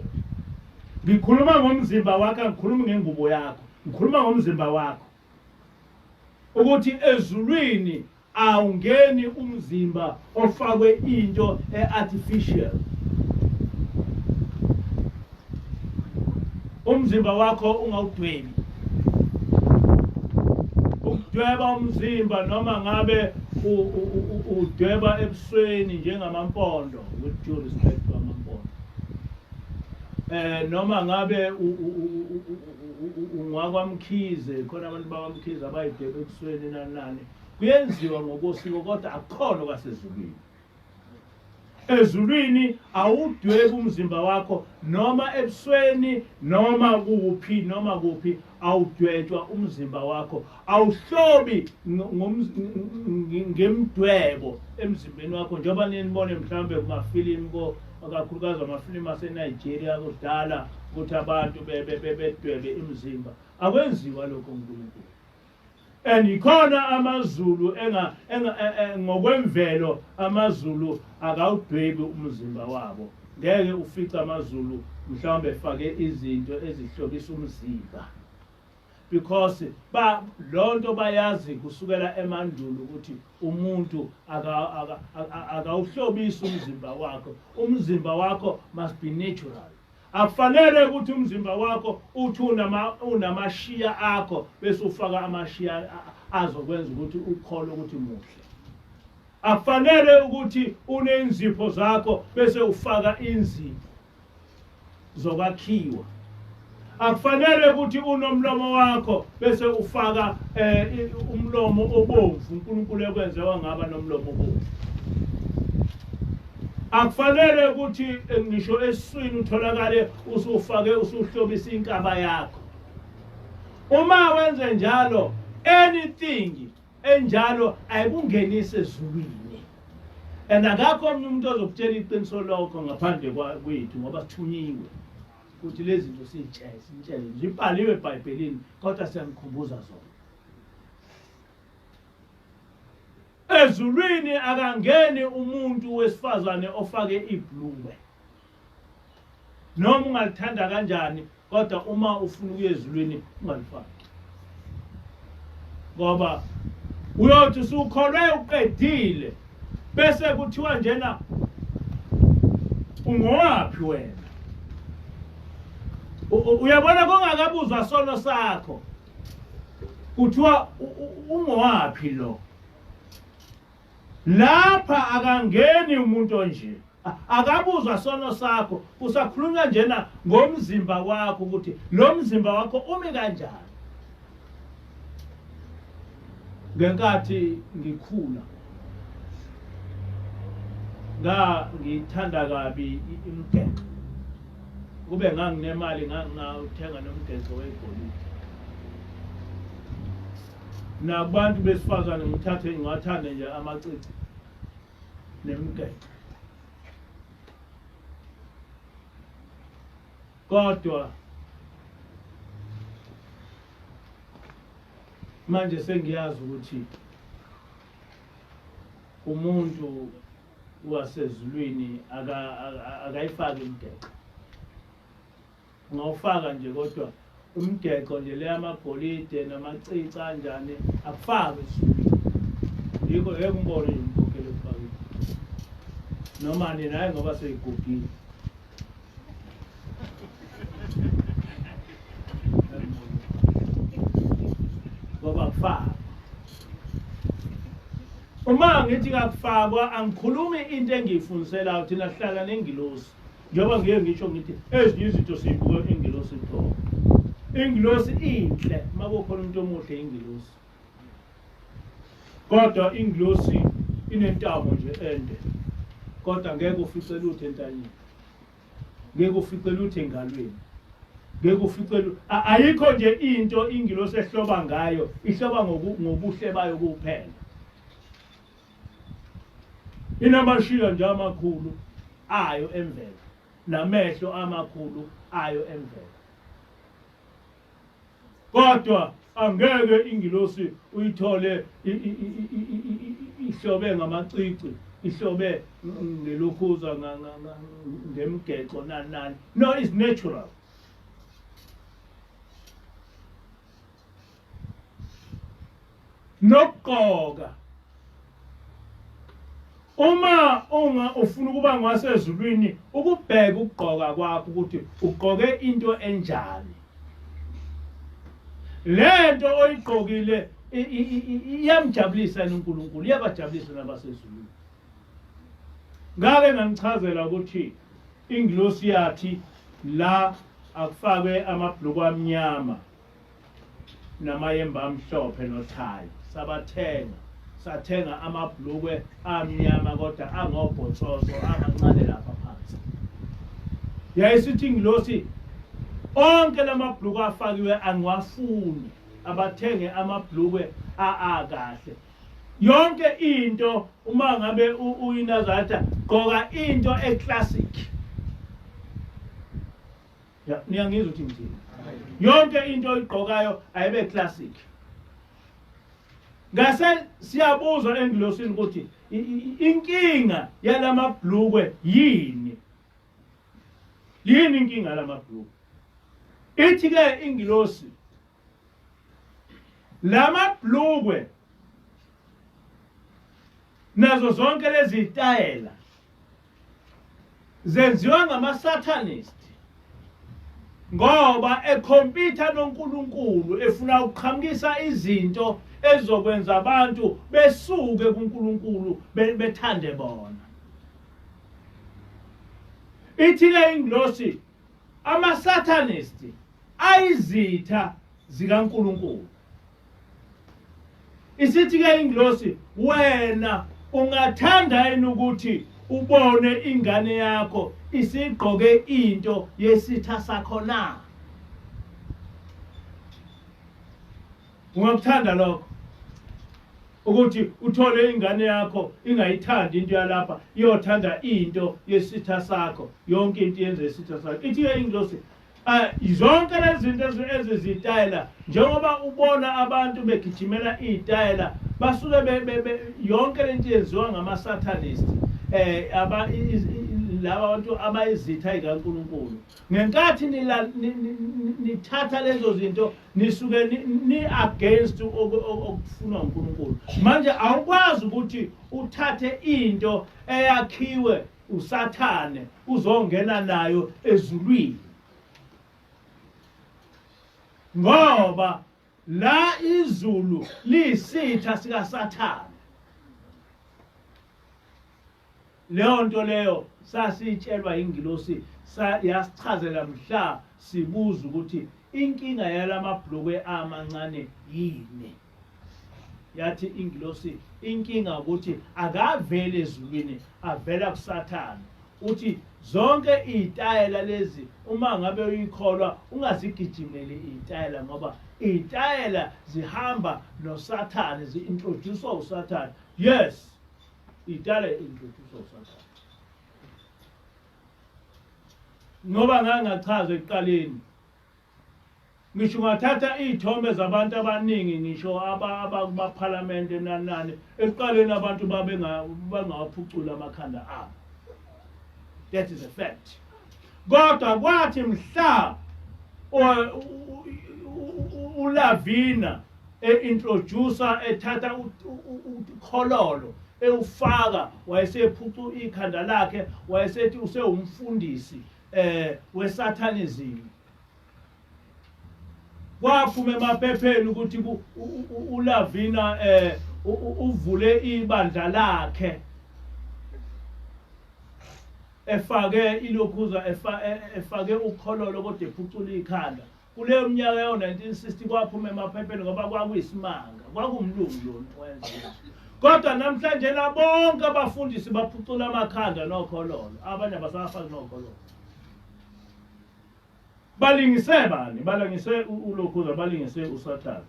Ngikhuluma ngomzimba wakho, ngikhuluma ngengubo yakho, ngikhuluma ngomzimba wakho. Ukuthi ezulwini awungeni umzimba ofakwe into artificial. Umzimba wakho ungawudwebi. udweba umzimba noma ngabe udweba ebusweni njengamampondo, with due respect kwamampondo, noma ngabe ungakwamkhize, khona abantu bakwamkhize abayidweba ebusweni nani, kuyenziwa ngokosiko kodwa akukhona kwasezulwini. Ezulwini awudwebi umzimba wakho noma ebusweni noma kuphi awudwetshwa umzimba wakho, awuhlobi ngemdwebo emzimbeni wakho njengoba ninibone mhlawumbe kumafilimu kakhulukazi amafilimu aseNigeria kudala ukuthi abantu bedwebe imizimba. Akwenziwa lokho uNkulunkulu. And ikhona amaZulu ngokwemvelo amaZulu akawudwebi umzimba wabo. Ngeke ufice amaZulu mhlawumbe efake izinto ezihlobisa umzimba, because lonto bayazi kusukela emandulo ukuthi umuntu akawuhlobisa umzimba wakho must be natural. Akufanele ukuthi umzimba wakho uthi unamashiya akho bese ufaka amashiya azokwenza ukuthi ukholwe ukuthi muhle. Akufanele ukuthi unenzipho zakho bese ufaka inzipho zokwakhiwa. Akufanele ukuthi unomlomo wakho bese ufaka umlomo obomvu. uNkulunkulu ekwenzewa ngaba nomlomo obomvu. Akufanele ukuthi ngisho esiswini utholakale usuhlobisa inkaba yakho. Uma wenze njalo, anything enjalo ayikungenise ezulwini. And akakho omunye umuntu ozokutshela iqiniso lokho ngaphandle kwethu ngoba sithunyiwe ukuthi lezi zinto sitshele nje ibhaliwe eBhayibhelini kodwa siyamkhumbuza zona. Ezulwini akangeni umuntu wesifazane ofake ibhluwe. Noma ungalithanda kanjani kodwa uma ufuna ukuya ezulwini ungalifaki. Ngoba uyothi usukholwe uqedile bese kuthiwa njena ungowaphi wena? Uyabona kongakabuzwa sono sakho. Kuthiwa ungowaphi lo? Lapha akangeni umuntu nje. Akabuzwa sono sakho, usakhulunywa njena ngomzimba wakho ukuthi lo mzimba wakho umi kanjani. Ngenkathi ngikhula ngithanda kabi imigexo. Kube nganginemali nganguthenga nomgexo wegolide. Nabantu besifazane ngiwathande nje amacici nemigexo. Kodwa manje sengiyazi ukuthi umuntu wasezulwini akayifaki imigexo. Ngawufaka nje kodwa umgexo nje le amagolide namacici kanjani akufaki ezulwini. Yiko ngeke umbone nje umkhokheli ufake. Noma naye ngoba seyigugile. Ngoba kufaka. Uma ngithi kakufakwa angikhulumi into engiyifundisela thina sihlala nengilosi. Njengoba ngeke ngisho ngithi ezinye izinto siyibuka ingilosi kuphela. Ingilosi inhle makukhona umuntu omuhle ingilosi. Kodwa ingilosi inentamo nje ende. Kodwa ngeke ufice lutho entanyeni. Ngeke ufice lutho engalweni. Ngeke ufice ayikho nje into ingilosi ehloba ngayo, ihloba ngobuhle bayo kuphela. Inamashiya nje amakhulu ayo emvelo, namehlo amakhulu ayo emvelo. Kodwa angeke ingilosi uyithole ihlobe ngamacici, ihlobe ngelokhuza ngemigexo nani. No, it's natural. Nokugqoka. Uma ufuna ukuba ngwasezulwini ukubheka ukugqoka kwakho ukuthi ugqoke into enjani. Lento oyigqokile iyamjabulisa uNkulunkulu, iyabajabulisa nabasezulwini. Ngake ngichazela ukuthi ingilosi yathi la akufakwe amabhluku amnyama namayembe amhlophe nothayi. Sathenga amabhluku amnyama kodwa angobhotsozo amancane lapha phansi. Yayisithi ingilosi onke lamabhluku afakiwe angiwafuni, abathenge amabhluku akahle. Yonke into uma ngabe uyinazatha gqoka into eclassic. Ya niyangizwa ukuthi ngithini? Yonke into oyigqokayo ayibe classic. Ngase siyabuza engilosini ukuthi inkinga yalamabhluku yini? Yini inkinga yalamabhluku? Ithi ke ingilosi lamabhluku nazo zonke lezi zitayela zenziwa ngama-Satanist ngoba ekhompyutha noNkulunkulu efuna ukuqhamukisa izinto ezokwenza abantu besuke kuNkulunkulu bethande bona. Ithi ke ingilosi ama-Satanist ayizitha zikaNkulunkulu. Isithi ke ingilosi wena ungathanda yini ukuthi ubone ingane yakho isigqoke into yesitha sakho na? Ungakuthanda lokho? Ukuthi uthole ingane yakho ingayithandi into yalapha iyothanda into yesitha sakho, yonke into yenze isitha sakho. Ithi ke ingilosi zonke lezi zinto ezizitayela njengoba ubona abantu begijimela izitayela basuke yonke lento yenziwa ngama-Satanist laba bantu abayizitha ikaNkulunkulu. Ngenkathi nithatha lezo zinto nisuke ni against okufunwa uNkulunkulu. Manje awukwazi ukuthi uthathe into eyakhiwe uSathane uzongena nayo ezulwini. Ngoba la izulu lisitha sikaSathane. Leyo nto leyo sasitshelwa ingilosi yasichazela mhla sibuza ukuthi inkinga yalamabhluku amancane yini. Yathi ingilosi inkinga ukuthi akavele ezulwini, avela kuSathane. Uthi zonke izitayela lezi uma ngabe uyikholwa ungazigijimeli izitayela ngoba izitayela zihamba noSathane, zi-introduce uSathane. Yes, izitayela introduce uSathane. Ngoba ngachaza ekuqaleni ngisho ngathatha izithombe zabantu abaningi ngisho abakuparliament nanani ekuqaleni abantu bangawaphucula amakhanda abo. That is a fact. Kodwa kwathi mhla uLavina introducer ethatha ukhololo ewufaka wayesephucu ikhanda lakhe wayesethi usewumfundisi weSatanism. Kwaphuma emaphepheni ukuthi uLavina uvule ibandla lakhe efake ilokhuza efake ukhololo kodwa ephucula ikhanda. Kuleyo minyaka yo-1960 kwaphuma emaphepheni ngoba kwakuyisimanga, kwakumlungu lona owenza. Kodwa namhlanje bonke abafundisi baphucula amakhanda nokhololo, abanye abasafaki nokhololo. Balingise bani? Balingise ulokhuza, balingise uSathane.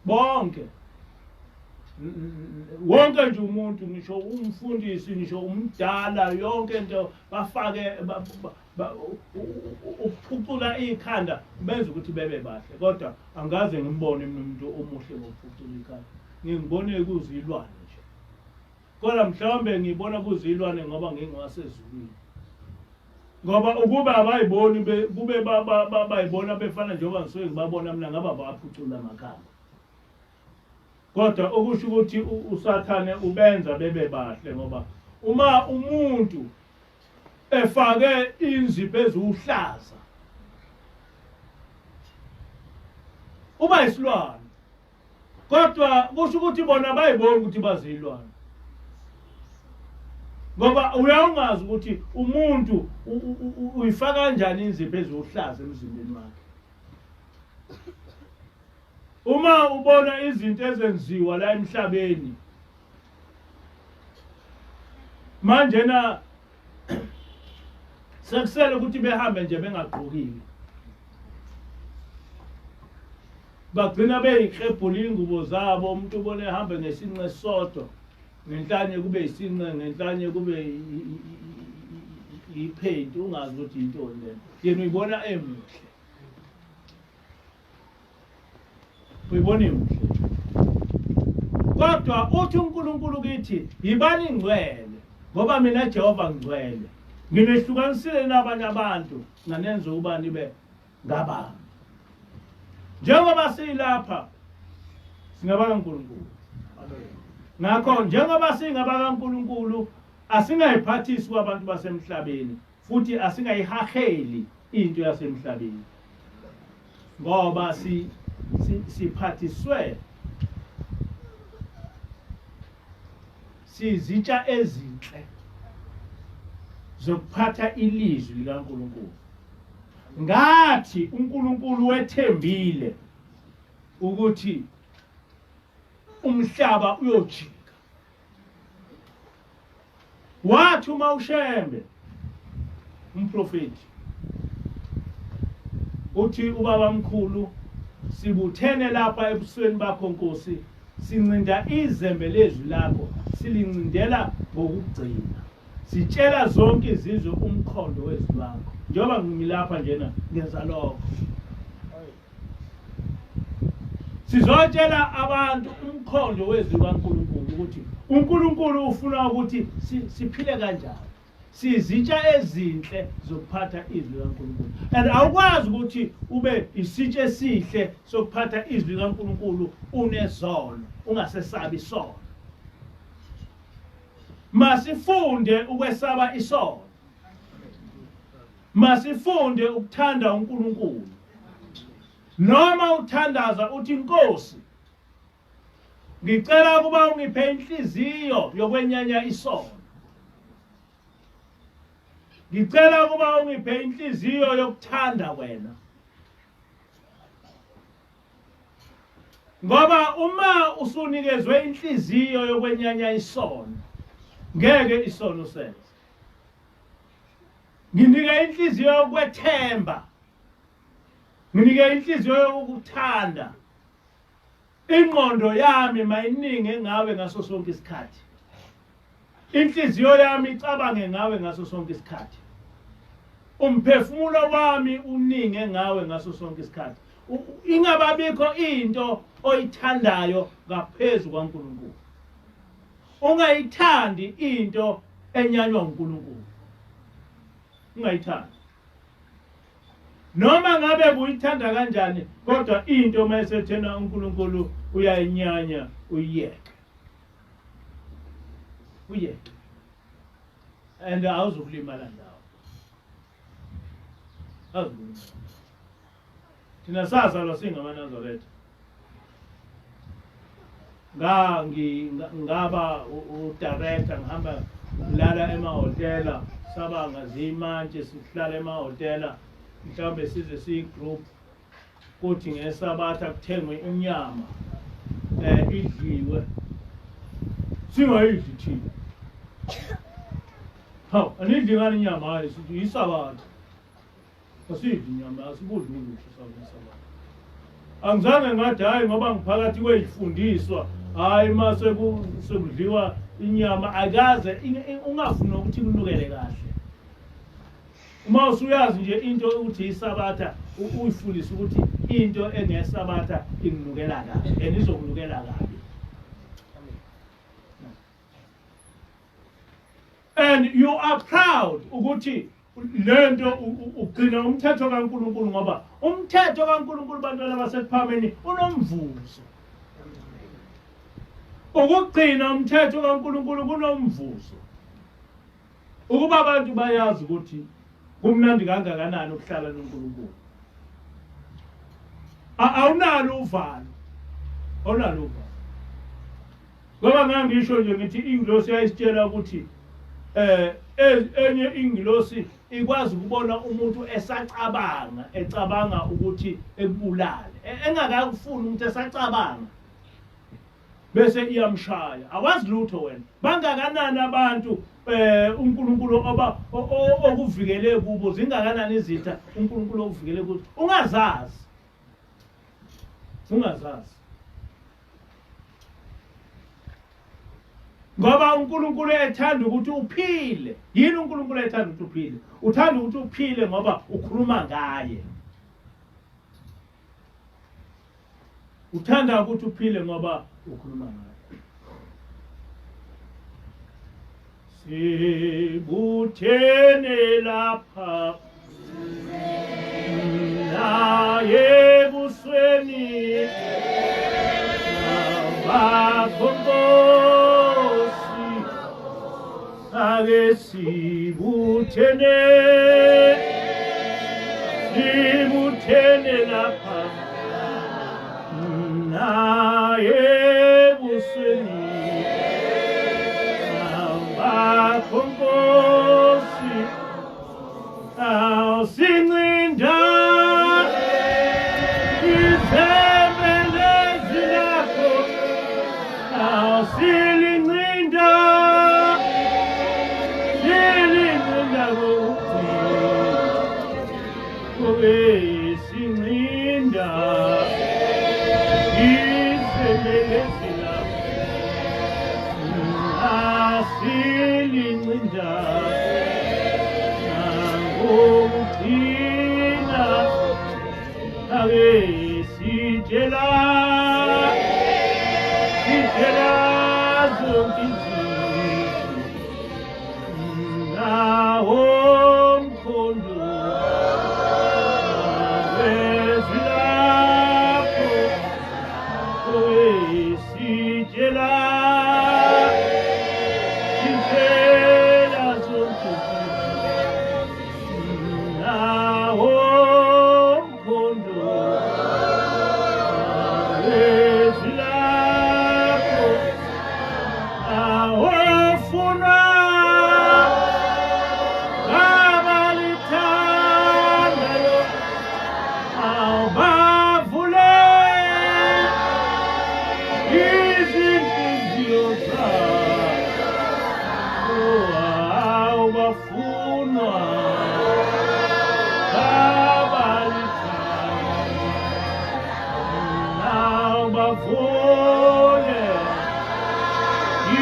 Bonke. Wonke nje umuntu ngisho umfundisi ngisho umdala yonke into bafake ukuphucula ikhanda benza ukuthi bebe bahle. Kodwa angaze ngimbone umuntu omuhle ngokuphucula ikhanda. Ngibone kuzilwane nje. Kodwa mhlawumbe ngibona kuzilwane ngoba ngingwasezulwini. Ngoba ukuba abayiboni kube bayibona befana njengoba ngisuke ngibabona mina ngaba baphucula amakhanda. Kodwa okusho ukuthi uSathane ubenza bebe bahle ngoba uma umuntu efake inzipho ezihlaza uba isilwane. kodwa kusho ukuthi bona bayibona ukuthi bazilwane. Ngoba uyaungazi ukuthi umuntu uyifaka kanjani inzipho ezohlaza emzimbeni wakhe. Uma ubona izinto ezenziwa la emhlabeni manje na sekusele ukuthi behambe nje bengagqokile. Bagcina beyikhebhula ingubo zabo, umuntu ubone ehambe ngesinqe sodwa, ngenhlanye kube isinqe, ngenhlanye kube ipaint, ungazi ukuthi intoni lento. Yena uyibona emuhle. Uyibona emuhle. Kodwa uthi uNkulunkulu kithi yibani ingcwele ngoba mina Jehova ngcwele. Nginehlukanisile nabanye abantu nganenza ukuba nibe ngabami. Njengoba silapha singaba kaNkulunkulu. Ngakho njengoba singaba kaNkulunkulu asingayiphathisi kwabantu basemhlabeni futhi asingayihaheli into yasemhlabeni. Ngoba siphathiswe sizitsha ezinhle zokuphatha ilizwi likaNkulunkulu. Ngathi uNkulunkulu wethembile ukuthi umhlaba uyojika. Wathi uMawushembe umprofeti uthi ubaba mkhulu sibuthene lapha ebusweni bakho Nkosi, sincinda izembe lezwi lakho, silincindela ngokugcina. Sitshela zonke izizwe umkhondo wezwi lakho. Njengoba ngilapha njena ngenza lokho. Sizotshela abantu umkhondo wezwi kaNkulunkulu ukuthi uNkulunkulu ufuna ukuthi siphile kanjani. Sizitsha ezinhle zokuphatha izwi kaNkulunkulu. And awukwazi ukuthi ube isitshe esihle sokuphatha izwi kaNkulunkulu unezono, ungasesabi isono. Masifunde ukwesaba isono. Masifunde ukuthanda uNkulunkulu. Noma uthandaza uthi Nkosi, ngicela ukuba ungiphe inhliziyo yokwenyanya isono. Ngicela ukuba ungiphe inhliziyo yokuthanda wena. Ngoba uma usunikezwe inhliziyo yokwenyanya isono, ngeke isono senze. Nginike inhliziyo yokwethemba. Nginike inhliziyo yokuthanda. Ingqondo yami mayininge ngawe ngaso sonke isikhathi. Inhliziyo yami icabange ngawe ngaso sonke isikhathi. Umphefumulo wami uninge ngawe ngaso sonke isikhathi. Ingababikho into oyithandayo ngaphezulu kwaNkulunkulu. Ungayithandi into enyanywa uNkulunkulu. Ungayithandi. Noma ngabe uyithanda kanjani, kodwa into mayisethena uNkulunkulu uyayinyanya uyiyeke. Uyeke. And awuzukulimala ndawo. Awuzukulimala. Thina sazalwa singamanazaretha. Ngaba udirector, ngihamba ngilala emahotela, sabanga zimantshi sihlala emahotela. Mhlawumbe size siyigroup kuthi ngesabatha kuthengwe inyama idliwe singayidli thina. Hawu anidli ngani inyama hayi sithi yisabatha. Asidli inyama, asibudli ukudla sabatha. Angizange ngathi hayi ngoba ngiphakathi kwezifundiswa hayi mase sekudliwa inyama akaze ungafuna ukuthi kunukele kahle. Uma usuyazi nje into ukuthi isabatha uyifundisa ukuthi into engesabatha inginukela kahle enizokunukela kabi. And you are proud ukuthi lento ugcina umthetho kaNkulunkulu ngoba umthetho kaNkulunkulu bantwana basePhameni unomvuzo. Ukugcina umthetho kaNkulunkulu kunomvuzo. Ukuba abantu bayazi ukuthi kumnandi kangakanani ukuhlala noNkulunkulu. Awunalo uvalo. awunalo uvalo. Ngoba ngangisho nje ngithi ingilosi yayisitshela ukuthi enye ingilosi ikwazi ukubona umuntu ecabanga ukuthi ekubulale, engakafuni ukuthi esacabanga bese iyamshaya. Awazi lutho wena bangakanani abantu uNkulunkulu okuvikele kubo, zingakanani izitha uNkulunkulu okuvikele kuzo ungazazi. Ngoba uNkulunkulu ethanda ukuthi uphile. Yini uNkulunkulu ethanda ukuthi uphile? Uthanda ukuthi uphile ngoba ukhuluma ngaye. Uthanda ukuthi uphile ngoba ukhuluma ngaye. Sibuthene lapha naye busweni abakhonkosi ake sibuthene lapha naye busweni abakhonkosi awusincinda izembelezi lakho awusilincinda kube sincinda izembelezi lakho asilincinda nangokugcina ake sitshela zonke izizwe nawo umkhondo wezilapho sitshela zonke izizwe nawo umkhondo wezilapho awofuna abalithandayo awubavule izinhliziyo zabo awubafunwa abalithanda awubavule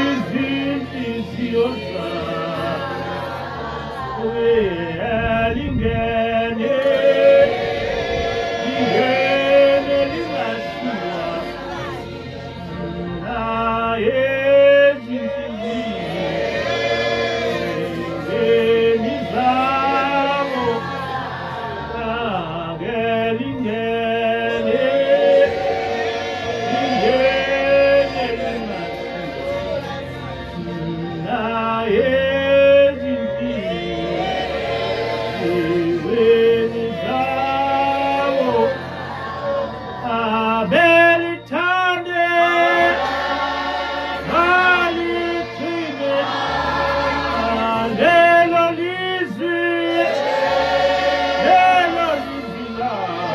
izinhliziyo zabo lingene lingasiwa naye ezinhliziyweni zabo lingene naye ezinhliziyweni zabo abelithande baligcine lelo lizwi labo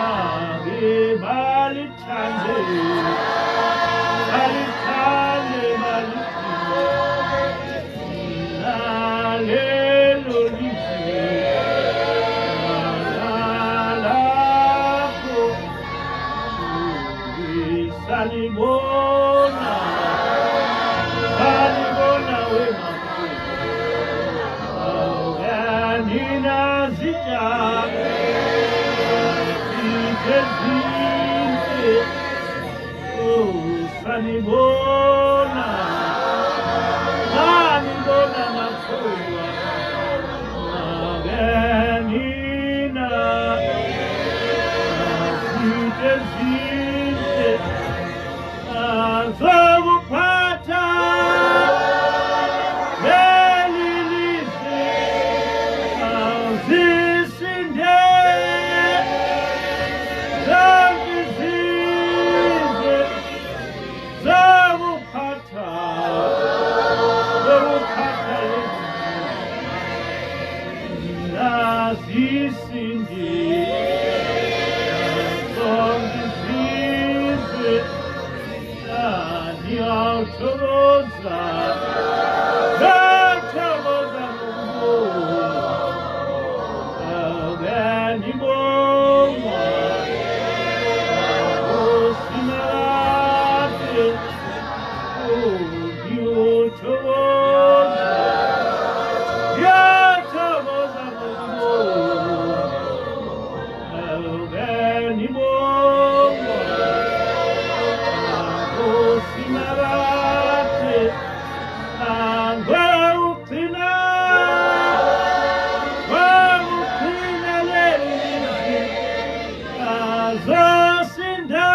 ake balithande lelo lizwi lalapho salibona wemakhulu kanina zitsha zithe salibona makhulu kanina zithe azokuphatha leli lizwe azisinde zonke izizwe azisindi zonke izizwe ngiyawuthokoza ngiyathokoza ngibonga usinakade ngiyothokoza ngiyathokoza ngibonga usinakade angawugcina zosinda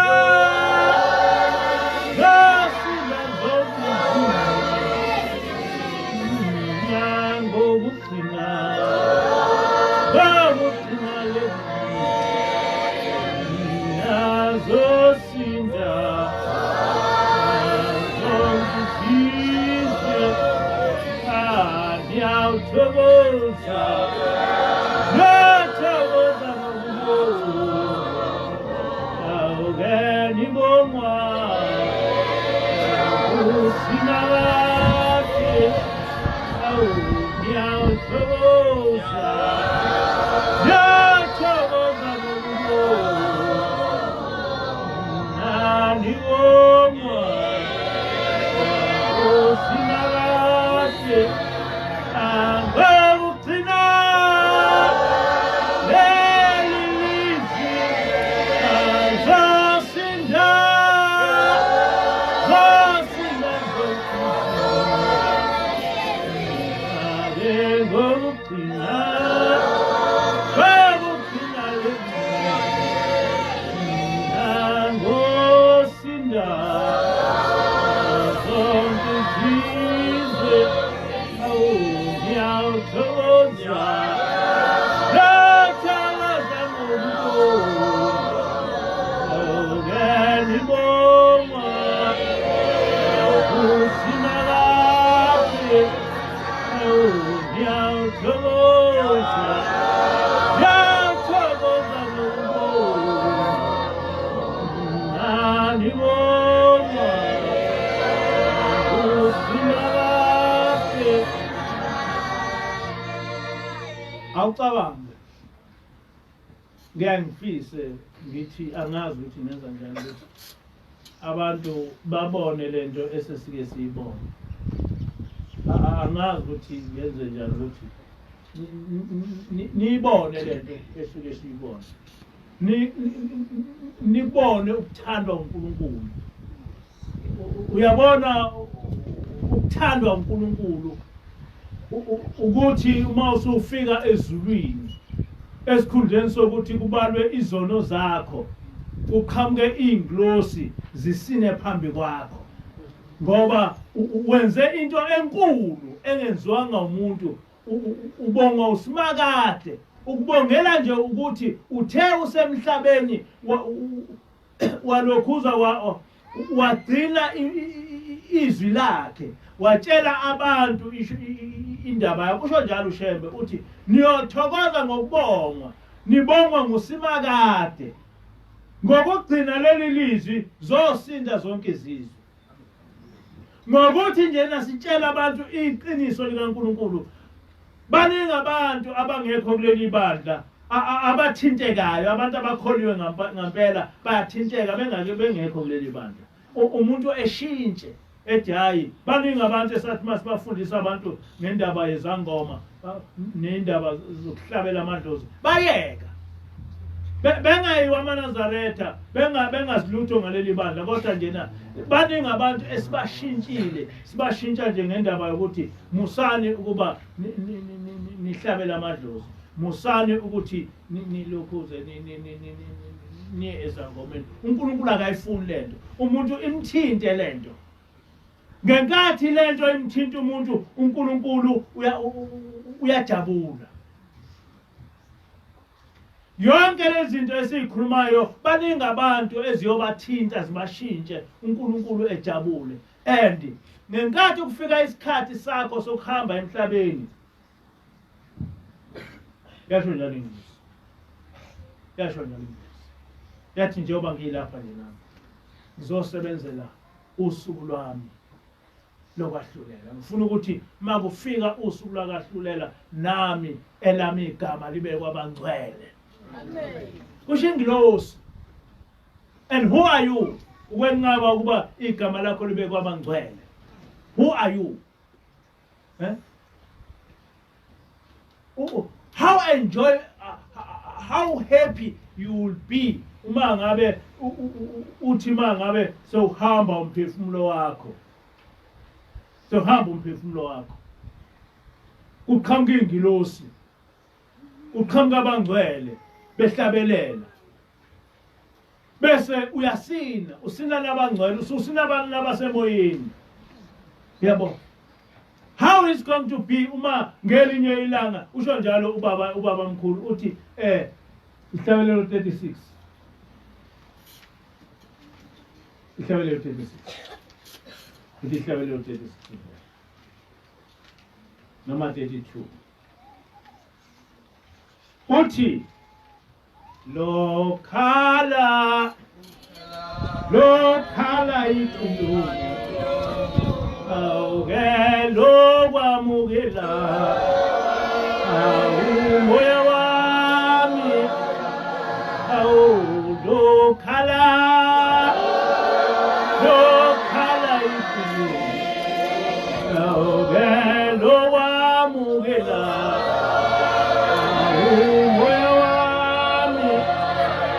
ngokugcina zosinda zonke ngiyawuthokoza ngiyathokoza ngibonga usinakade ngiyawuthokoza ngiyathokoza ngibonga usinakade angokugcina leli lizwi zosinda ngokugcina ngosinda zonke izizwe ngiyawuthokoza ngiyathokoza ngibonga usinakade ngiyawuthokoza ngiyathokoza ngibonga usinakade. Awucabange ngiyangifise ngithi angazi ukuthi nenza njani ukuthi abantu babone lento esesike siyibone. Angazi ukuthi ngenze njani ukuthi niyibone lento esuke siyibone, nibone ukuthandwa uNkulunkulu. Uyabona ukuthandwa uNkulunkulu ukuthi uma usufika ezulwini esikhundleni sokuthi kubalwe izono zakho uqhamuke ingilosi zisine phambi kwakho ngoba wenze into enkulu engenziwanga umuntu. Ubonga usimakade ukubongela nje ukuthi uthe usemhlabeni walokhuza wagcina izwi lakhe watshela abantu indaba yakho. Usho njalo uShembe uthi niyothokoza ngokubongwa, nibongwa ngusimakade ngokugcina leli lizwi zosinda zonke izizwe. Ngokuthi nje nasitshela abantu iqiniso likaNkulunkulu, baningi abantu abangekho kuleli bandla abathintekayo, abantu abakholiwe ngampela bayathinteka bengekho kuleli bandla. Umuntu eshintshe ethi hayi, baningi abantu esathi masibafundisa abantu ngendaba yezangoma nendaba zokuhlabela amadlozi bayeka, bengayiwa amaNazaretha, bengazilutho ngaleli bandla. Kodwa njena baningi abantu esibashintshile, sibashintsha nje ngendaba yokuthi musani ukuba nihlabela amadlozi, musani ukuthi nilokhuze niye ezangomeni. uNkulunkulu akayifuni lento, umuntu imthinte lento. Ngenkathi lento imthinta umuntu, uNkulunkulu uyajabula. Yonke lezi zinto esizikhulumayo baningi abantu eziyobathinta zibashintshe, uNkulunkulu ejabule. And ngenkathi kufika isikhathi sakho sokuhamba emhlabeni, yasho njalo ingilosi, yasho njalo ingilosi, yathi njengoba ngilapha nje nami ngizosebenzela usuku lwami lokwahlulela. Ngifuna ukuthi makufika usuku lwakahlulela nami elami igama libe kwabangcwele. Amen. Kusho ingilosi. And who are you? Ukwenqaba ukuba igama lakho libe kwabangcwele. Who are you? Eh? How happy you will be uma ngabe uthi mangabe sewuhamba umphefumulo wakho. Sewuhamba umphefumulo wakho. Uqhamuka ingilosi. Uqhamuka abangcwele behlabelela. Bese uyasina, usina nabangcwele, usina abantu nabasemoyeni. Yabo. How is going to be uma ngelinye ilanga usho njalo ubaba mkhulu uthi ihlabelelo 36. Ihlabelelo 36. Ihlabelelo 36. Noma 32. Uthi lokhala iqulu awukelo kwamukela awumoya wami awulokhala iqulu